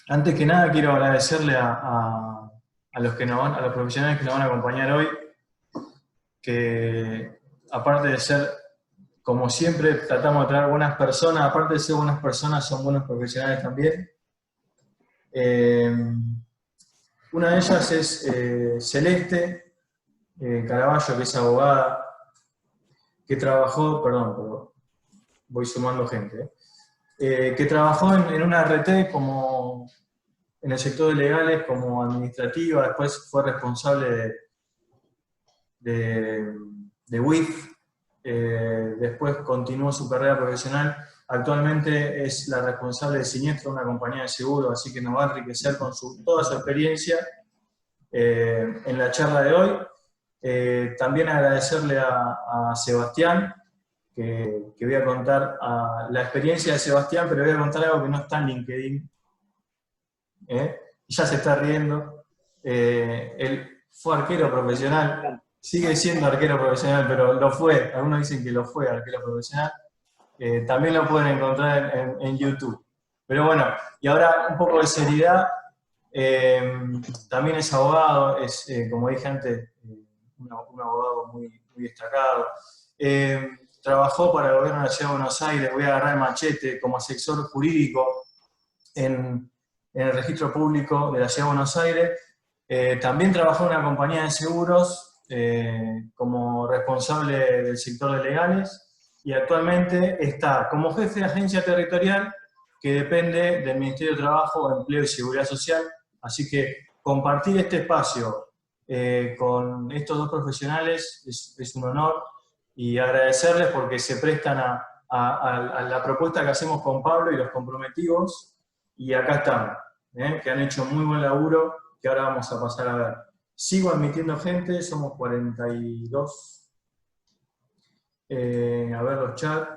Antes que nada quiero agradecerle a los a los profesionales que nos van a acompañar hoy, que aparte de ser, como siempre, tratamos de traer buenas personas, aparte de ser buenas personas, son buenos profesionales también. Eh, una de ellas es Celeste Caraballo, que es abogada, que trabajó, perdón, pero voy sumando gente, que trabajó en una RT como en el sector de legales como administrativa, después fue responsable de, de WIF, después continuó su carrera profesional, actualmente es la responsable de Siniestro, una compañía de seguro, así que nos va a enriquecer con toda su experiencia en la charla de hoy. También agradecerle a Sebastián, que voy a contar la experiencia de Sebastián, pero voy a contar algo que no está en LinkedIn, y ya se está riendo. Él fue arquero profesional, sigue siendo arquero profesional, pero lo fue, algunos dicen que lo fue arquero profesional. También lo pueden encontrar en YouTube. Pero bueno, y ahora un poco de seriedad. También es abogado, es, como dije antes, un abogado muy destacado. Trabajó para el gobierno de la Ciudad de Buenos Aires, voy a agarrar el machete, como asesor jurídico en el registro público de la Ciudad de Buenos Aires. También trabajó en una compañía de seguros como responsable del sector de legales y actualmente está como jefe de agencia territorial que depende del Ministerio de Trabajo, Empleo y Seguridad Social. Así que compartir este espacio con estos dos profesionales es un honor y agradecerles porque se prestan a la propuesta que hacemos con Pablo y los comprometidos, y acá están, que han hecho muy buen laburo, que ahora vamos a pasar a ver. Sigo admitiendo gente, somos 42. A ver los chats,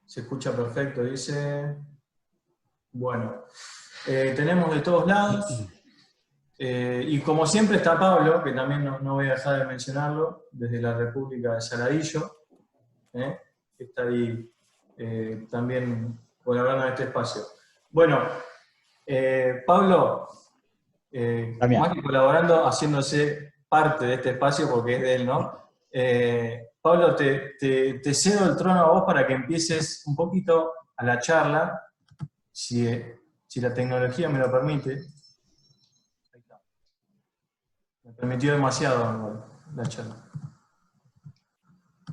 se escucha perfecto, dice. Bueno, tenemos de todos lados. Y como siempre está Pablo, que también no voy a dejar de mencionarlo, desde la República de Saladillo, que está ahí también colaborando en este espacio. Bueno, Pablo, Damián. más que colaborando, haciéndose parte de este espacio porque es de él, ¿no? Pablo, te cedo el trono a vos para que empieces un poquito a la charla, si la tecnología me lo permite. Ahí está. Me permitió demasiado la charla.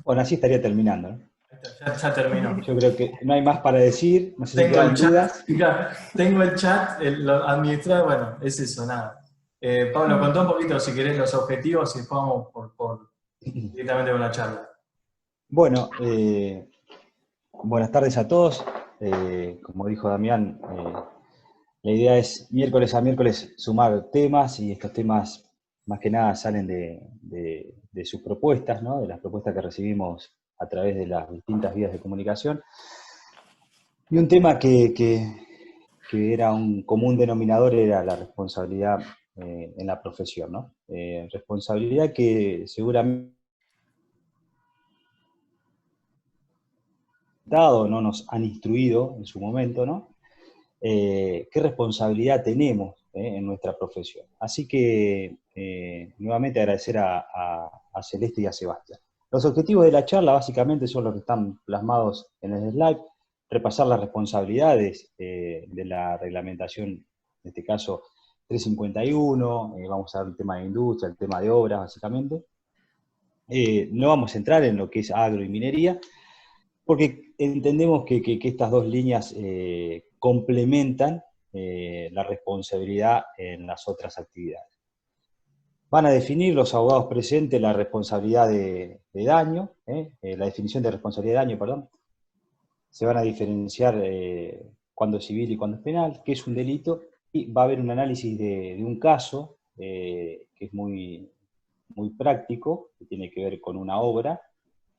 Bueno, así estaría terminando, ¿no? Ahí está, ya terminó. Yo creo que no hay más para decir, no sé si Tengo el quedan chat, dudas. mirá, tengo el chat, lo administrado, bueno, es eso, nada. Pablo, contá un poquito, si querés, los objetivos y vamos directamente con la charla. Bueno, buenas tardes a todos. Como dijo Damián, la idea es miércoles a miércoles sumar temas y estos temas más que nada salen de sus propuestas, ¿no? De las propuestas que recibimos a través de las distintas vías de comunicación. Y un tema que era un común denominador era la responsabilidad en la profesión, ¿no? Responsabilidad que seguramente no nos han instruido en su momento, ¿no? Qué responsabilidad tenemos en nuestra profesión. Así que nuevamente agradecer a Celeste y a Sebastián. Los objetivos de la charla básicamente son los que están plasmados en el slide, repasar las responsabilidades de la reglamentación, en este caso 351, vamos a ver el tema de industria, el tema de obras básicamente. No vamos a entrar en lo que es agro y minería, porque entendemos que estas dos líneas complementan la responsabilidad en las otras actividades. Van a definir los abogados presentes la responsabilidad de daño, la definición de responsabilidad de daño, perdón. Se van a diferenciar cuándo es civil y cuándo es penal, qué es un delito, y va a haber un análisis de un caso que es muy práctico, que tiene que ver con una obra.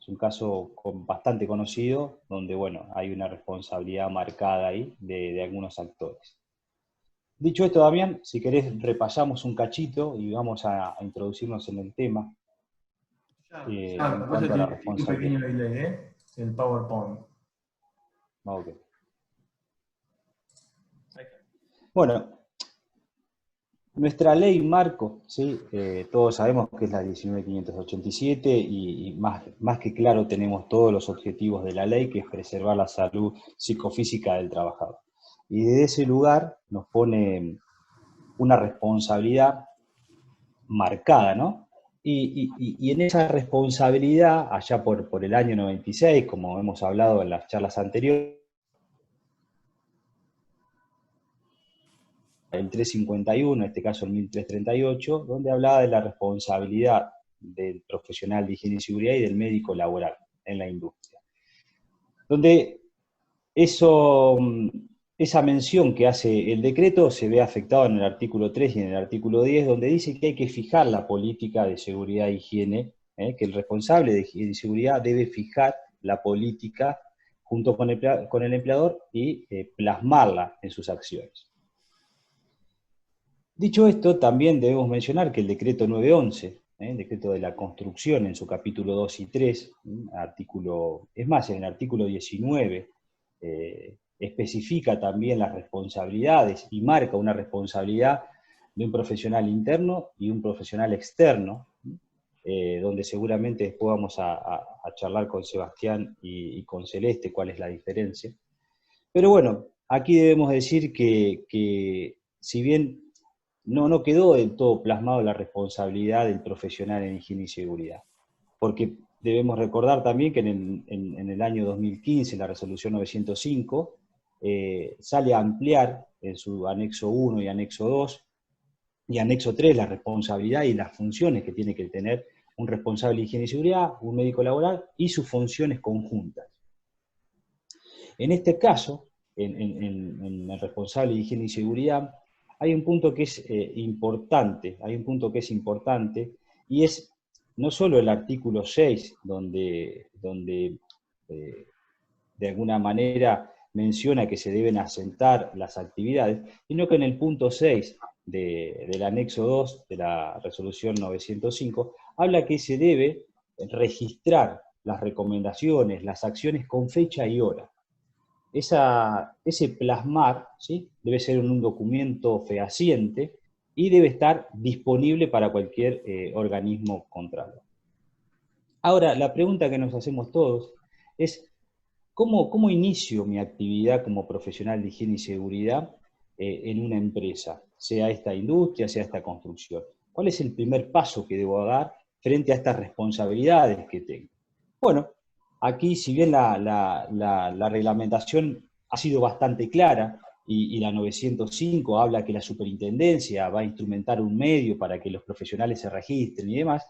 Es un caso bastante conocido, donde, bueno, hay una responsabilidad marcada ahí de algunos actores. Dicho esto, Damián, si querés repasamos un cachito y vamos a introducirnos en el tema en Después cuanto a la tiene un responsabilidad. pequeño delay, el PowerPoint. Okay. Bueno, nuestra ley marco, ¿sí? Todos sabemos que es la 19.587 y más que claro tenemos todos los objetivos de la ley, que es preservar la salud psicofísica del trabajador. Y desde ese lugar nos pone una responsabilidad marcada, ¿no? Y en esa responsabilidad, allá por el año 96, como hemos hablado en las charlas anteriores, el 351, en este caso el 1338, donde hablaba de la responsabilidad del profesional de higiene y seguridad y del médico laboral en la industria. Donde esa mención que hace el decreto se ve afectada en el artículo 3 y en el artículo 10, donde dice que hay que fijar la política de seguridad e higiene, que el responsable de higiene y seguridad debe fijar la política junto con el empleador y plasmarla en sus acciones. Dicho esto, también debemos mencionar que el decreto 911, el decreto de la construcción en su capítulo 2 y 3, es más, en el artículo 19, especifica también las responsabilidades y marca una responsabilidad de un profesional interno y un profesional externo, donde seguramente después vamos a charlar con Sebastián y con Celeste cuál es la diferencia. Pero bueno, aquí debemos decir que si bien no quedó del todo plasmado la responsabilidad del profesional en higiene y seguridad, porque debemos recordar también que en el año 2015, la resolución 905, sale a ampliar en su anexo 1 y anexo 2 y anexo 3 la responsabilidad y las funciones que tiene que tener un responsable de higiene y seguridad, un médico laboral y sus funciones conjuntas. En este caso, en el responsable de higiene y seguridad, hay un punto que es importante, y es no solo el artículo 6, donde de alguna manera menciona que se deben asentar las actividades, sino que en el punto 6 del anexo 2 de la resolución 905, habla que se debe registrar las recomendaciones, las acciones con fecha y hora. Ese plasmar, ¿sí?, debe ser en un documento fehaciente y debe estar disponible para cualquier organismo contralor. Ahora, la pregunta que nos hacemos todos es, ¿cómo inicio mi actividad como profesional de higiene y seguridad en una empresa, sea esta industria, sea esta construcción? ¿Cuál es el primer paso que debo dar frente a estas responsabilidades que tengo? Bueno, aquí, si bien la reglamentación ha sido bastante clara, y la 905 habla que la superintendencia va a instrumentar un medio para que los profesionales se registren y demás,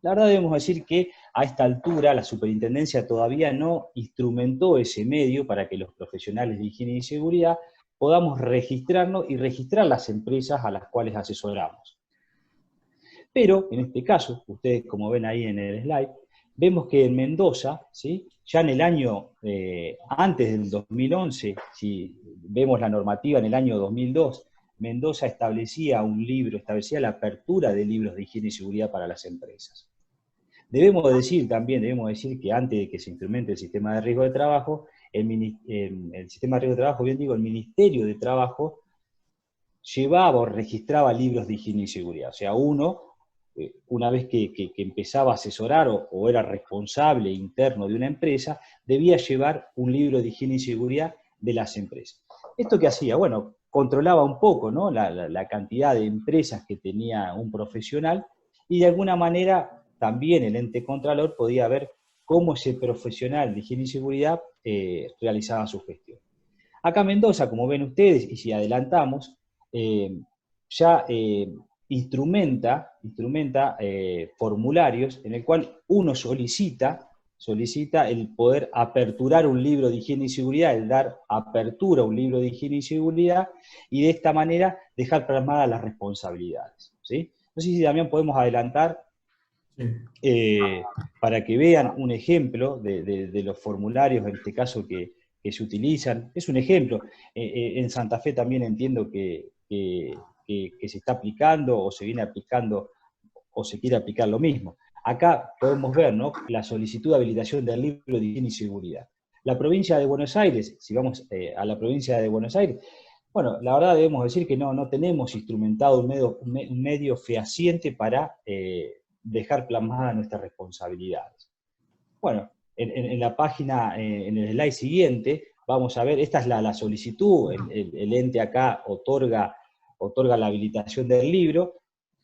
la verdad debemos decir que a esta altura la superintendencia todavía no instrumentó ese medio para que los profesionales de higiene y seguridad podamos registrarnos y registrar las empresas a las cuales asesoramos. Pero, en este caso, ustedes como ven ahí en el slide, vemos que en Mendoza, ¿sí?, ya en el año, antes del 2011, si vemos la normativa en el año 2002, Mendoza establecía la apertura de libros de higiene y seguridad para las empresas. Debemos decir que antes de que se implemente el sistema de riesgo de trabajo, el sistema de riesgo de trabajo, bien digo, el Ministerio de Trabajo llevaba o registraba libros de higiene y seguridad. O sea, una vez que empezaba a asesorar o era responsable interno de una empresa, debía llevar un libro de higiene y seguridad de las empresas. ¿Esto qué hacía? Bueno, controlaba un poco, ¿no?, la cantidad de empresas que tenía un profesional, y de alguna manera también el ente contralor podía ver cómo ese profesional de higiene y seguridad realizaba su gestión. Acá en Mendoza, como ven ustedes, y si adelantamos, ya instrumenta formularios en el cual uno solicita el poder aperturar un libro de higiene y seguridad, el dar apertura a un libro de higiene y seguridad, y de esta manera dejar plasmadas las responsabilidades, ¿sí? No sé si también podemos adelantar para que vean un ejemplo de los formularios, en este caso, que se utilizan. Es un ejemplo. En Santa Fe también entiendo que se está aplicando o se viene aplicando o se quiere aplicar lo mismo. Acá podemos ver, ¿no?, la solicitud de habilitación del libro de higiene y seguridad. La provincia de Buenos Aires, si vamos a la provincia de Buenos Aires, Bueno, la verdad debemos decir que no tenemos instrumentado un medio fehaciente para dejar plasmadas nuestras responsabilidades. Bueno, en la página, en el slide siguiente, vamos a ver, esta es la solicitud, el ente acá otorga la habilitación del libro,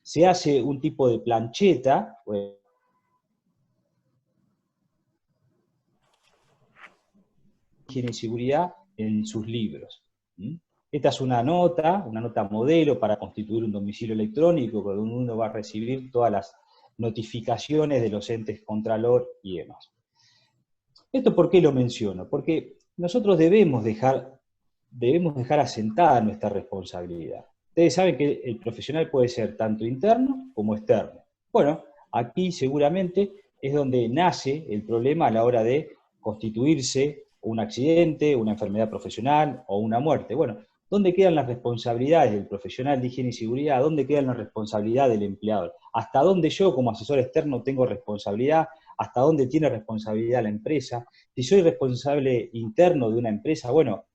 se hace un tipo de plancheta, higiene y seguridad en sus libros. Esta es una nota modelo para constituir un domicilio electrónico, donde uno va a recibir todas las notificaciones de los entes Contralor y demás. ¿Esto por qué lo menciono? Porque nosotros debemos dejar asentada nuestra responsabilidad. Ustedes saben que el profesional puede ser tanto interno como externo. Bueno, aquí seguramente es donde nace el problema a la hora de constituirse un accidente, una enfermedad profesional o una muerte. Bueno, ¿dónde quedan las responsabilidades del profesional de higiene y seguridad? ¿Dónde quedan las responsabilidades del empleador? ¿Hasta dónde yo como asesor externo tengo responsabilidad? ¿Hasta dónde tiene responsabilidad la empresa? Si soy responsable interno de una empresa, bueno,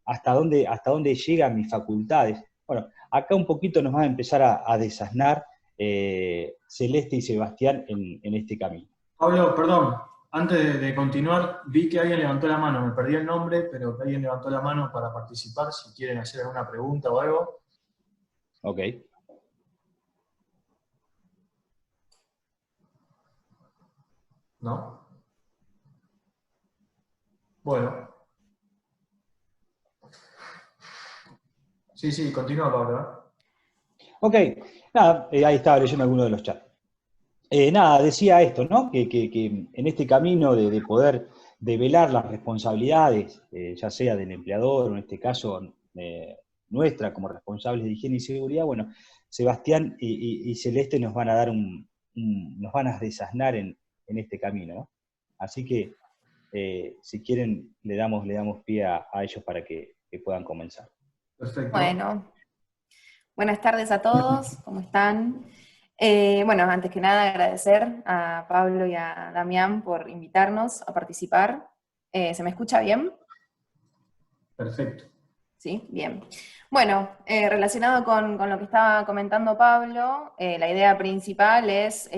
¿hasta dónde llegan mis facultades? Bueno, acá un poquito nos va a empezar a desasnar Celeste y Sebastián en este camino. Pablo, perdón, antes de continuar, vi que alguien levantó la mano, me perdí el nombre, pero que alguien levantó la mano para participar, si quieren hacer alguna pregunta o algo. Ok. ¿No? Bueno. Sí, continúa, Pablo. Ok, nada, ahí estaba leyendo alguno de los chats. Nada, decía esto, ¿no? Que en este camino de poder develar las responsabilidades, ya sea del empleador, o en este caso nuestra como responsables de higiene y seguridad, bueno, Sebastián y Celeste nos van a dar nos van a desasnar en este camino, ¿no? Así que, si quieren, le damos pie a ellos para que puedan comenzar. Perfecto. Bueno, buenas tardes a todos, ¿cómo están? Bueno, antes que nada agradecer a Pablo y a Damián por invitarnos a participar. ¿Se me escucha bien? Perfecto. Sí, bien. Bueno, relacionado con lo que estaba comentando Pablo, la idea principal es,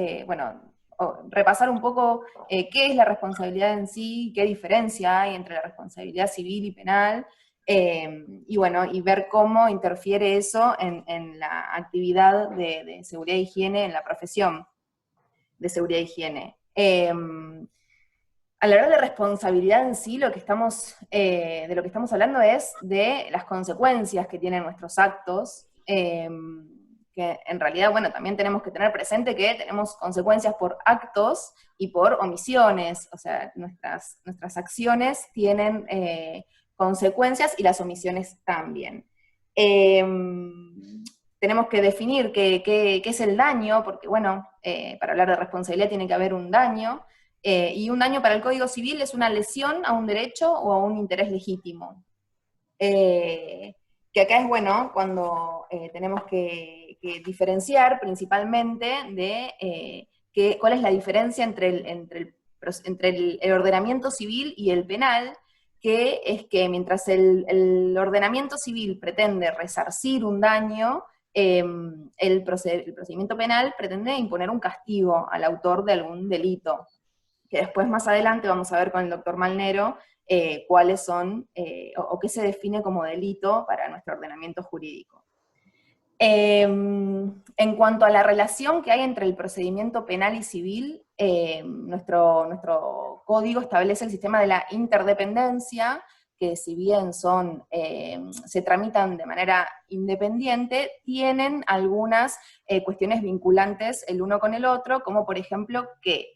repasar un poco qué es la responsabilidad en sí, qué diferencia hay entre la responsabilidad civil y penal, y ver cómo interfiere eso en la actividad de seguridad e higiene, en la profesión de seguridad e higiene. A la hora de responsabilidad en sí, de lo que estamos hablando es de las consecuencias que tienen nuestros actos, que en realidad, bueno, también tenemos que tener presente que tenemos consecuencias por actos y por omisiones, o sea, nuestras acciones tienen consecuencias y las omisiones también. Tenemos que definir qué es el daño, porque bueno, para hablar de responsabilidad tiene que haber un daño, y un daño para el Código Civil es una lesión a un derecho o a un interés legítimo. Que acá es bueno cuando tenemos que diferenciar principalmente de cuál es la diferencia entre el ordenamiento civil y el penal, que es que mientras el ordenamiento civil pretende resarcir un daño, el procedimiento penal pretende imponer un castigo al autor de algún delito, que después más adelante vamos a ver con el doctor Malnero cuáles son, o qué se define como delito para nuestro ordenamiento jurídico. En cuanto a la relación que hay entre el procedimiento penal y civil, nuestro código establece el sistema de la interdependencia, que si bien se tramitan de manera independiente, tienen algunas cuestiones vinculantes el uno con el otro, como por ejemplo que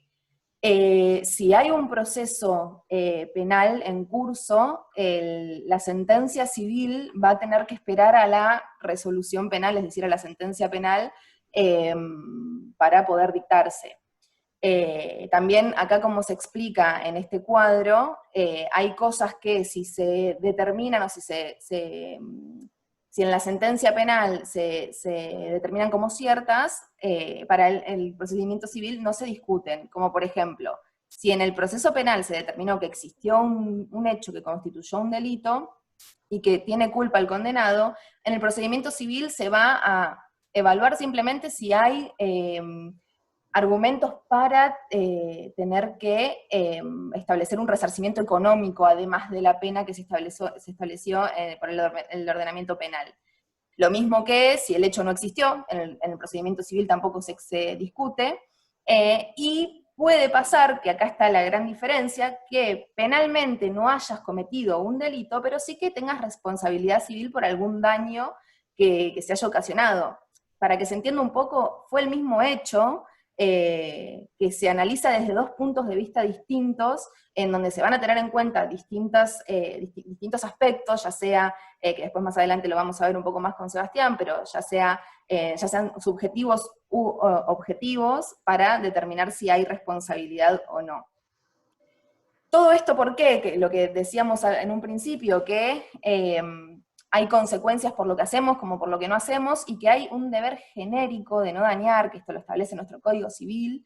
si hay un proceso penal en curso, la sentencia civil va a tener que esperar a la resolución penal, es decir, a la sentencia penal, para poder dictarse. También acá, como se explica en este cuadro, hay cosas que si se determinan o si en la sentencia penal se determinan como ciertas, para el procedimiento civil no se discuten, como por ejemplo, si en el proceso penal se determinó que existió un hecho que constituyó un delito, y que tiene culpa el condenado, en el procedimiento civil se va a evaluar simplemente si hay argumentos para tener que establecer un resarcimiento económico, además de la pena que se estableció por el ordenamiento penal. Lo mismo que si el hecho no existió, en el procedimiento civil tampoco se discute, y puede pasar, que acá está la gran diferencia, que penalmente no hayas cometido un delito, pero sí que tengas responsabilidad civil por algún daño que se haya ocasionado. Para que se entienda un poco, fue el mismo hecho, que se analiza desde dos puntos de vista distintos, en donde se van a tener en cuenta distintos aspectos, ya sea, que después más adelante lo vamos a ver un poco más con Sebastián, pero ya sean subjetivos u objetivos, para determinar si hay responsabilidad o no. Todo esto, ¿por qué? Que lo que decíamos en un principio, que hay consecuencias por lo que hacemos como por lo que no hacemos, y que hay un deber genérico de no dañar, que esto lo establece nuestro Código Civil,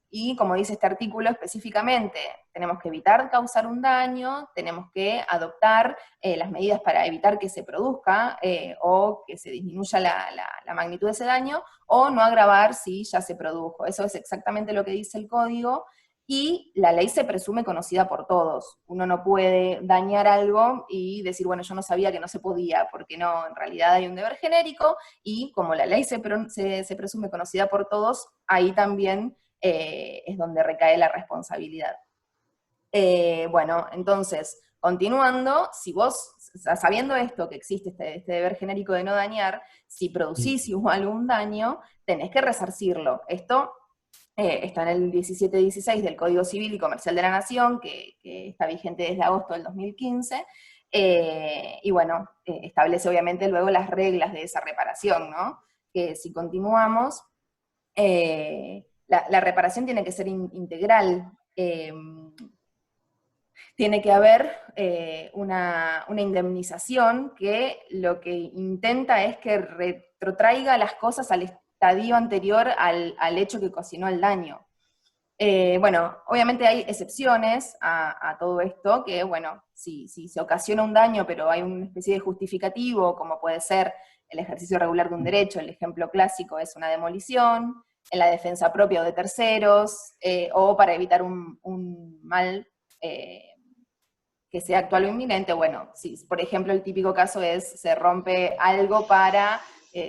y como dice este artículo específicamente, tenemos que evitar causar un daño, tenemos que adoptar las medidas para evitar que se produzca, o que se disminuya la magnitud de ese daño, o no agravar si ya se produjo. Eso es exactamente lo que dice el Código, y la ley se presume conocida por todos. Uno no puede dañar algo y decir, bueno, yo no sabía que no se podía, porque no, en realidad hay un deber genérico, y como la ley se presume conocida por todos, ahí también es donde recae la responsabilidad. Bueno, entonces, continuando, si vos, sabiendo esto, que existe este deber genérico de no dañar, si producís igual algún daño, tenés que resarcirlo. Esto está en el 1716 del Código Civil y Comercial de la Nación, que está vigente desde agosto del 2015, y bueno, establece obviamente luego las reglas de esa reparación, ¿no? Que si continuamos, la reparación tiene que ser integral, tiene que haber una indemnización que lo que intenta es que retrotraiga las cosas al estadio anterior al hecho que ocasionó el daño. Bueno, obviamente hay excepciones a todo esto, que bueno, si se ocasiona un daño, pero hay una especie de justificativo, como puede ser el ejercicio regular de un derecho, el ejemplo clásico es una demolición, en la defensa propia o de terceros, o para evitar un mal que sea actual o inminente. Bueno, si por ejemplo el típico caso es, se rompe algo para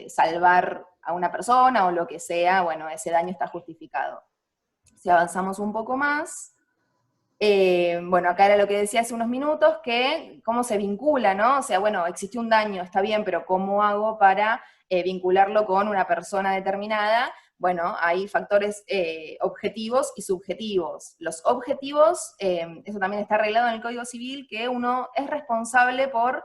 salvar a una persona o lo que sea, bueno, ese daño está justificado. Si avanzamos un poco más, bueno, acá era lo que decía hace unos minutos, que cómo se vincula, ¿no? O sea, bueno, existió un daño, está bien, pero ¿cómo hago para vincularlo con una persona determinada? Bueno, hay factores objetivos y subjetivos. Los objetivos, eso también está arreglado en el Código Civil, que uno es responsable por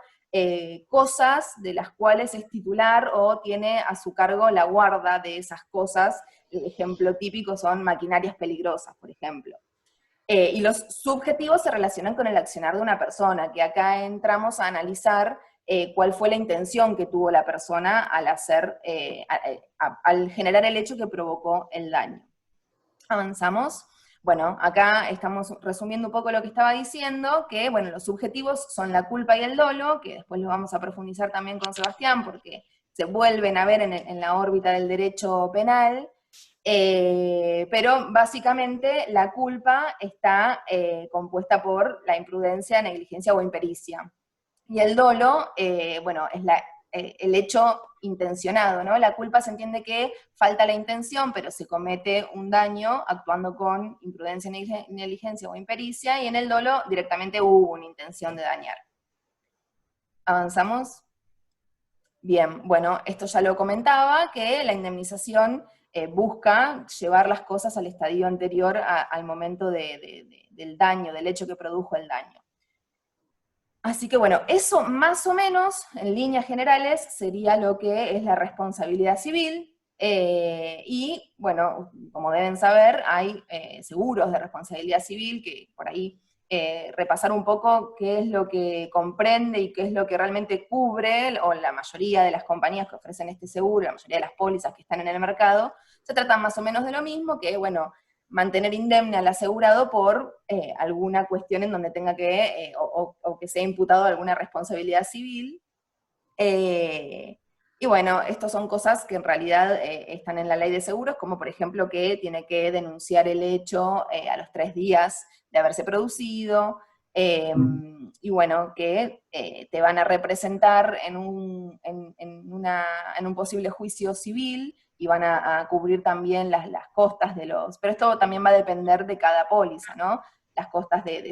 cosas de las cuales es titular o tiene a su cargo la guarda de esas cosas. El ejemplo típico son maquinarias peligrosas, por ejemplo. Y los subjetivos se relacionan con el accionar de una persona, que acá entramos a analizar cuál fue la intención que tuvo la persona al al generar el hecho que provocó el daño. Avanzamos. Bueno, acá estamos resumiendo un poco lo que estaba diciendo, que bueno, los subjetivos son la culpa y el dolo, que después lo vamos a profundizar también con Sebastián, porque se vuelven a ver en la órbita del derecho penal. Pero básicamente la culpa está compuesta por la imprudencia, negligencia o impericia. Y el dolo, bueno, es el hecho intencionado, ¿no? La culpa se entiende que falta la intención, pero se comete un daño actuando con imprudencia, negligencia o impericia, y en el dolo directamente hubo una intención de dañar. ¿Avanzamos? Bien, bueno, esto ya lo comentaba, que la indemnización busca llevar las cosas al estadio anterior al momento del daño, del hecho que produjo el daño. Así que bueno, eso más o menos, en líneas generales, sería lo que es la responsabilidad civil, y bueno, como deben saber, hay seguros de responsabilidad civil, que por ahí repasar un poco qué es lo que comprende y qué es lo que realmente cubre, o la mayoría de las compañías que ofrecen este seguro, la mayoría de las pólizas que están en el mercado, se tratan más o menos de lo mismo, que bueno, mantener indemne al asegurado por alguna cuestión en donde tenga que, o que sea imputado alguna responsabilidad civil. Y bueno, estas son cosas que en realidad están en la ley de seguros, como por ejemplo que tiene que denunciar el hecho a los 3 días de haberse producido, y bueno, que te van a representar en un posible juicio civil, y van a cubrir también las costas de los... Pero esto también va a depender de cada póliza, ¿no? Las costas de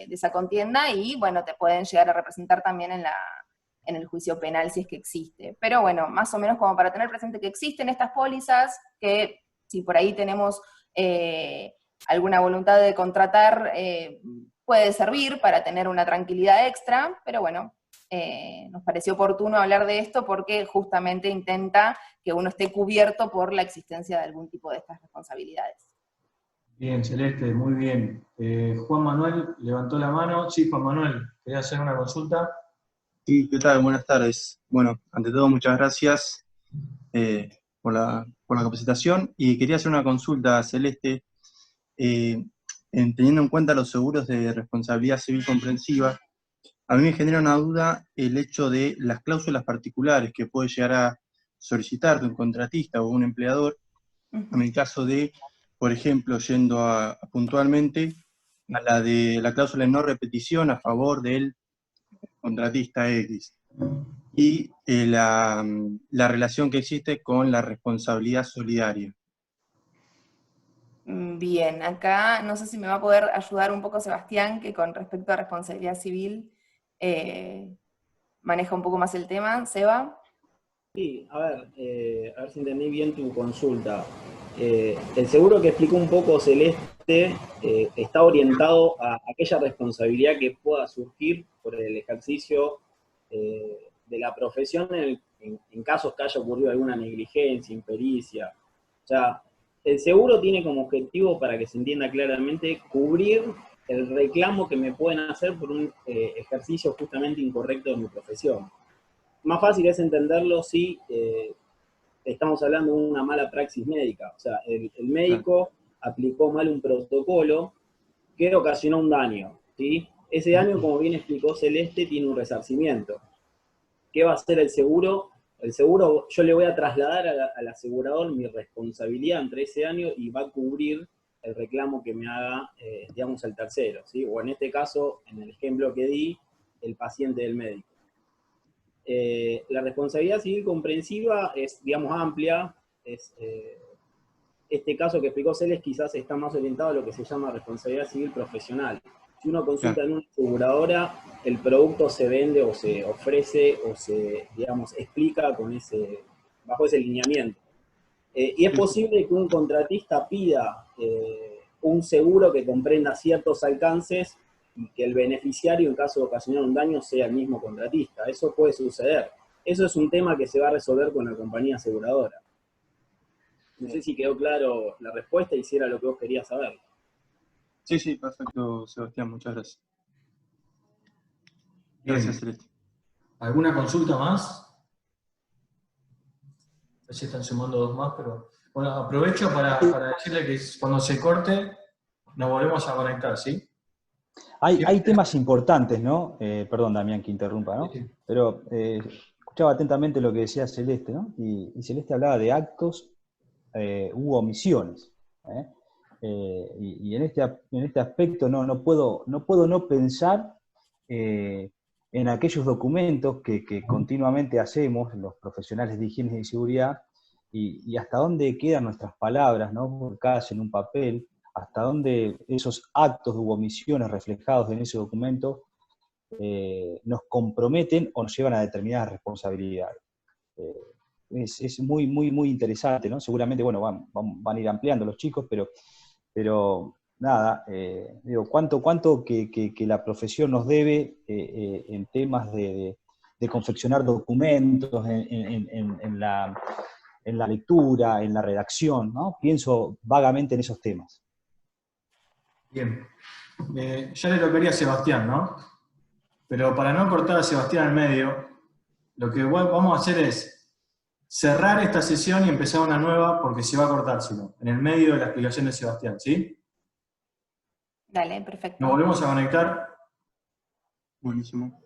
esa contienda, y bueno, te pueden llegar a representar también en el juicio penal si es que existe. Pero bueno, más o menos como para tener presente que existen estas pólizas, que si por ahí tenemos alguna voluntad de contratar, puede servir para tener una tranquilidad extra, pero bueno, nos pareció oportuno hablar de esto porque justamente intenta que uno esté cubierto por la existencia de algún tipo de estas responsabilidades. Bien, Celeste, muy bien. Juan Manuel levantó la mano. Sí, Juan Manuel, ¿quería hacer una consulta? Sí, ¿qué tal? Buenas tardes. Bueno, ante todo, muchas gracias por la capacitación. Y quería hacer una consulta, Celeste, teniendo en cuenta los seguros de responsabilidad civil comprensiva. A mí me genera una duda el hecho de las cláusulas particulares que puede llegar a solicitar un contratista o un empleador, en el caso de, por ejemplo, yendo puntualmente a la de la cláusula de no repetición a favor del contratista X, y la relación que existe con la responsabilidad solidaria. Bien, acá no sé si me va a poder ayudar un poco Sebastián, que con respecto a responsabilidad civil maneja un poco más el tema. Seba. Sí, a ver si entendí bien tu consulta. El seguro que explicó un poco Celeste está orientado a aquella responsabilidad que pueda surgir por el ejercicio de la profesión en casos que haya ocurrido alguna negligencia, impericia. O sea, el seguro tiene como objetivo, para que se entienda claramente, cubrir el reclamo que me pueden hacer por un ejercicio justamente incorrecto de mi profesión. Más fácil es entenderlo si estamos hablando de una mala praxis médica. O sea, el médico aplicó mal un protocolo que ocasionó un daño, ¿sí? Ese daño, como bien explicó Celeste, tiene un resarcimiento. ¿Qué va a hacer el seguro? El seguro, yo le voy a trasladar al asegurador mi responsabilidad entre ese daño y va a cubrir el reclamo que me haga, digamos, el tercero, ¿sí? O en este caso, en el ejemplo que di, el paciente del médico. La responsabilidad civil comprensiva es, digamos, amplia. Este caso que explicó Celes quizás está más orientado a lo que se llama responsabilidad civil profesional. Si uno consulta en una aseguradora, el producto se vende o se ofrece o se, digamos, explica bajo ese lineamiento. Y es posible que un contratista pida un seguro que comprenda ciertos alcances y que el beneficiario, en caso de ocasionar un daño, sea el mismo contratista. Eso puede suceder. Eso es un tema que se va a resolver con la compañía aseguradora. No sé si quedó claro la respuesta y si era lo que vos querías saber. Sí, sí, perfecto, Sebastián, muchas gracias. Gracias, Celeste. ¿Alguna consulta más? A ver si están sumando 2 más, pero... Bueno, aprovecho para decirle que cuando se corte, nos volvemos a conectar, ¿sí? Hay temas importantes, ¿no? Perdón, Damián, que interrumpa, ¿no? Sí. Pero escuchaba atentamente lo que decía Celeste, ¿no? Y Celeste hablaba de actos u omisiones. Y en este aspecto no puedo no pensar en aquellos documentos que continuamente hacemos los profesionales de higiene y seguridad, y hasta dónde quedan nuestras palabras, ¿no? Volcadas en un papel, hasta dónde esos actos u omisiones reflejados en ese documento nos comprometen o nos llevan a determinadas responsabilidades. Es muy, muy, muy interesante, ¿no? Seguramente, bueno, van a ir ampliando los chicos, pero nada, digo, cuánto que la profesión nos debe en temas de confeccionar documentos, en la lectura, en la redacción, ¿no? Pienso vagamente en esos temas. Bien. Ya le tocaría a Sebastián, ¿no? Pero para no cortar a Sebastián al medio, lo que vamos a hacer es, cerrar esta sesión y empezar una nueva porque se va a cortar, si no, en el medio de la explicación de Sebastián, ¿sí? Dale, perfecto. Nos volvemos a conectar. Buenísimo.